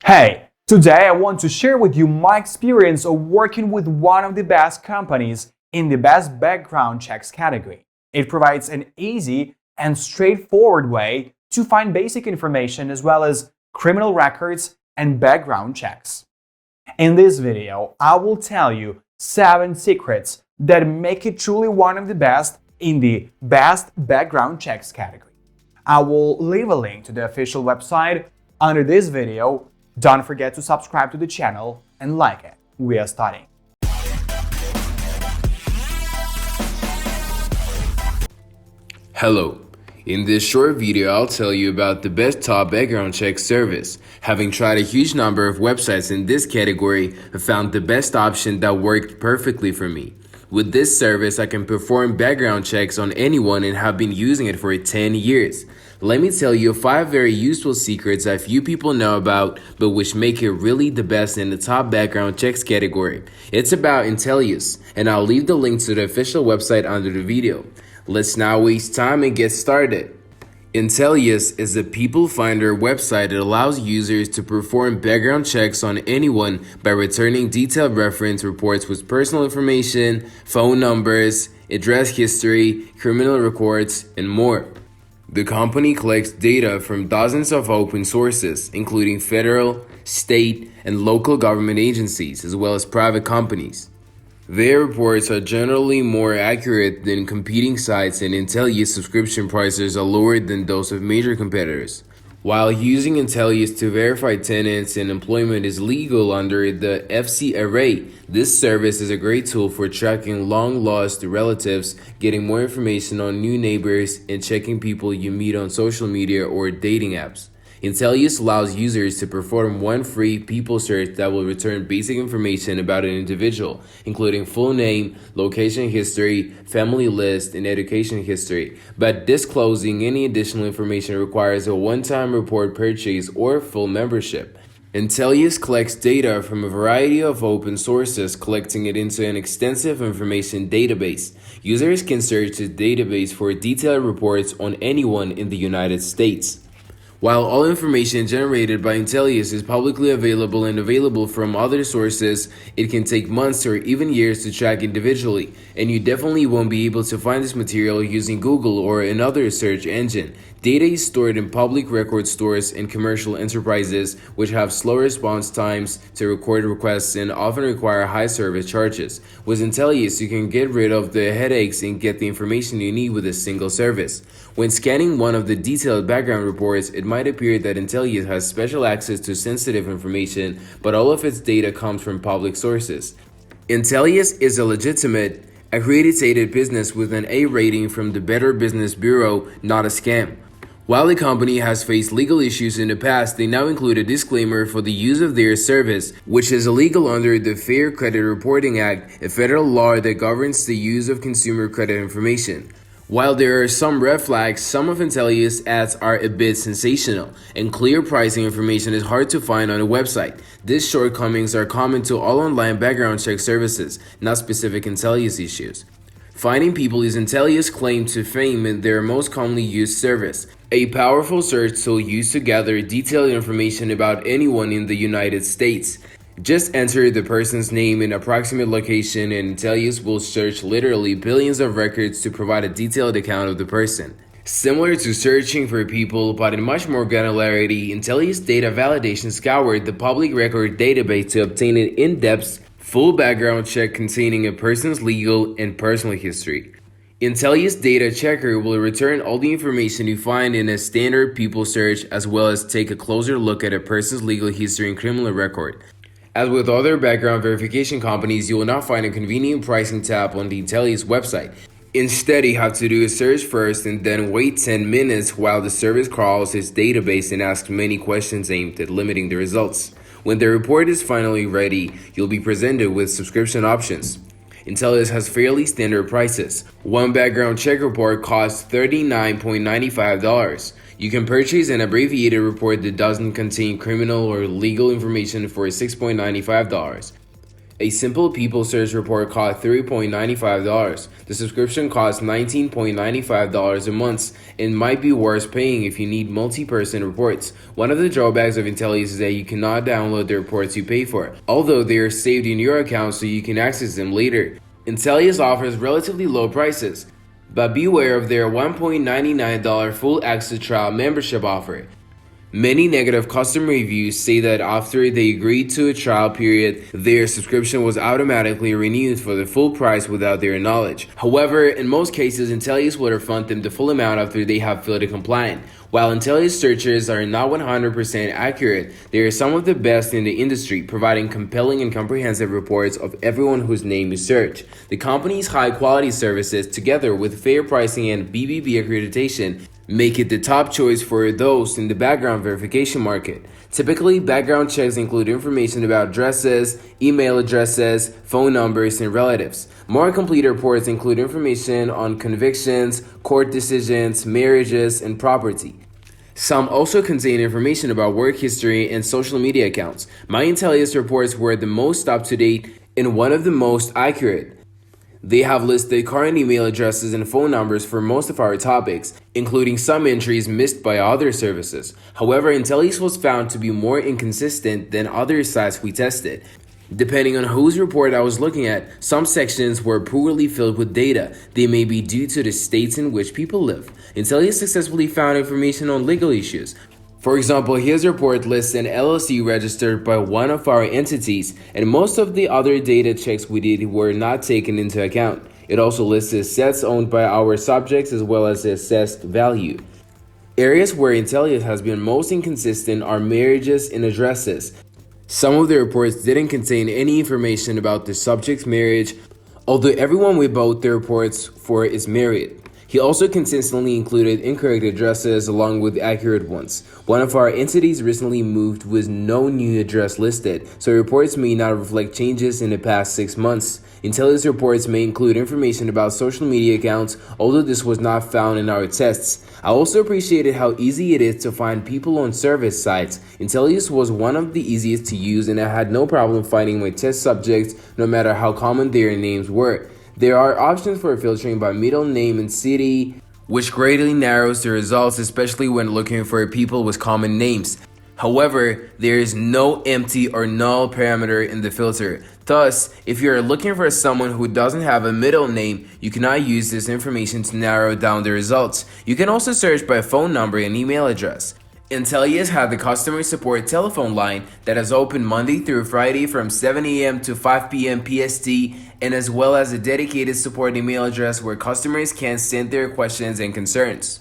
Hey, today I want to share with you my experience of working with one of the best companies in the best background checks category. It provides an easy and straightforward way to find basic information as well as criminal records and background checks. In this video, I will tell you 7 secrets that make it truly one of the best in the best background checks category. I will leave a link to the official website under this video. Don't forget to subscribe to the channel and like it. We are starting. Hello. In this short video, I'll tell you about the best top background check service. Having tried a huge number of websites in this category, I found the best option that worked perfectly for me. With this service, I can perform background checks on anyone and have been using it for 10 years. Let me tell you 5 very useful secrets that few people know about, but which make it really the best in the top background checks category. It's about Intellius, and I'll leave the link to the official website under the video. Let's not waste time and get started. Intellius is a people finder website that allows users to perform background checks on anyone by returning detailed reference reports with personal information, phone numbers, address history, criminal records, and more. The company collects data from dozens of open sources, including federal, state, and local government agencies, as well as private companies. Their reports are generally more accurate than competing sites, and Intellius subscription prices are lower than those of major competitors. While using Intellius to verify tenants and employment is legal under the FCRA, this service is a great tool for tracking long-lost relatives, getting more information on new neighbors, and checking people you meet on social media or dating apps. Intellius allows users to perform one free people search that will return basic information about an individual, including full name, location history, family list, and education history. But disclosing any additional information requires a one-time report purchase or full membership. Intellius collects data from a variety of open sources, collecting it into an extensive information database. Users can search the database for detailed reports on anyone in the United States. While all information generated by Intellius is publicly available and available from other sources, it can take months or even years to track individually, and you definitely won't be able to find this material using Google or another search engine. Data is stored in public record stores and commercial enterprises, which have slow response times to record requests and often require high service charges. With Intellius, you can get rid of the headaches and get the information you need with a single service. When scanning one of the detailed background reports, it might appear that Intellius has special access to sensitive information, but all of its data comes from public sources. Intellius is a legitimate, accredited business with an A rating from the Better Business Bureau, not a scam. While the company has faced legal issues in the past, they now include a disclaimer for the use of their service, which is illegal under the Fair Credit Reporting Act, a federal law that governs the use of consumer credit information. While there are some red flags, some of Intellius ads are a bit sensational, and clear pricing information is hard to find on a website. These shortcomings are common to all online background check services, not specific Intellius issues. Finding people is Intellius' claim to fame in their most commonly used service, a powerful search tool used to gather detailed information about anyone in the United States. Just enter the person's name and approximate location, and Intellius will search literally billions of records to provide a detailed account of the person. Similar to searching for people, but in much more granularity, Intellius Data Validation scoured the public record database to obtain an in-depth, full background check containing a person's legal and personal history. Intellius Data Checker will return all the information you find in a standard people search, as well as take a closer look at a person's legal history and criminal record. As with other background verification companies, you will not find a convenient pricing tab on the Intellius website. Instead, you have to do a search first and then wait 10 minutes while the service crawls its database and asks many questions aimed at limiting the results. When the report is finally ready, you'll be presented with subscription options. Intellius has fairly standard prices. One background check report costs $39.95. You can purchase an abbreviated report that doesn't contain criminal or legal information for $6.95. A simple People Search report cost $3.95. The subscription costs $19.95 a month and might be worth paying if you need multi-person reports. One of the drawbacks of Intellius is that you cannot download the reports you pay for, although they are saved in your account so you can access them later. Intellius offers relatively low prices, but beware of their $1.99 full access trial membership offer. Many negative customer reviews say that after they agreed to a trial period, their subscription was automatically renewed for the full price without their knowledge. However, in most cases, Intellius will refund them the full amount after they have filled a complaint. While Intellius searches are not 100% accurate, they are some of the best in the industry, providing compelling and comprehensive reports of everyone whose name is searched. The company's high-quality services, together with fair pricing and BBB accreditation, make it the top choice for those in the background verification market. Typically, background checks include information about addresses, email addresses, phone numbers, and relatives. More complete reports include information on convictions, court decisions, marriages, and property. Some also contain information about work history and social media accounts. My Intellius reports were the most up-to-date and one of the most accurate. They have listed current email addresses and phone numbers for most of our topics, including some entries missed by other services. However, Intellius was found to be more inconsistent than other sites we tested. Depending on whose report I was looking at, some sections were poorly filled with data. They may be due to the states in which people live. Intellius successfully found information on legal issues. For example, his report lists an LLC registered by one of our entities, and most of the other data checks we did were not taken into account. It also lists assets owned by our subjects as well as the assessed value. Areas where Intellius has been most inconsistent are marriages and addresses. Some of the reports didn't contain any information about the subject's marriage, although everyone we bought the reports for is married. He also consistently included incorrect addresses along with accurate ones. One of our entities recently moved with no new address listed, so reports may not reflect changes in the past 6 months. Intellius reports may include information about social media accounts, although this was not found in our tests. I also appreciated how easy it is to find people on service sites. Intellius was one of the easiest to use, and I had no problem finding my test subjects no matter how common their names were. There are options for filtering by middle name and city, which greatly narrows the results, especially when looking for people with common names. However, there is no empty or null parameter in the filter. Thus, if you are looking for someone who doesn't have a middle name, you cannot use this information to narrow down the results. You can also search by phone number and email address. Intellius had the customer support telephone line that is open Monday through Friday from 7 a.m. to 5 p.m. PST, and as well as a dedicated support email address where customers can send their questions and concerns.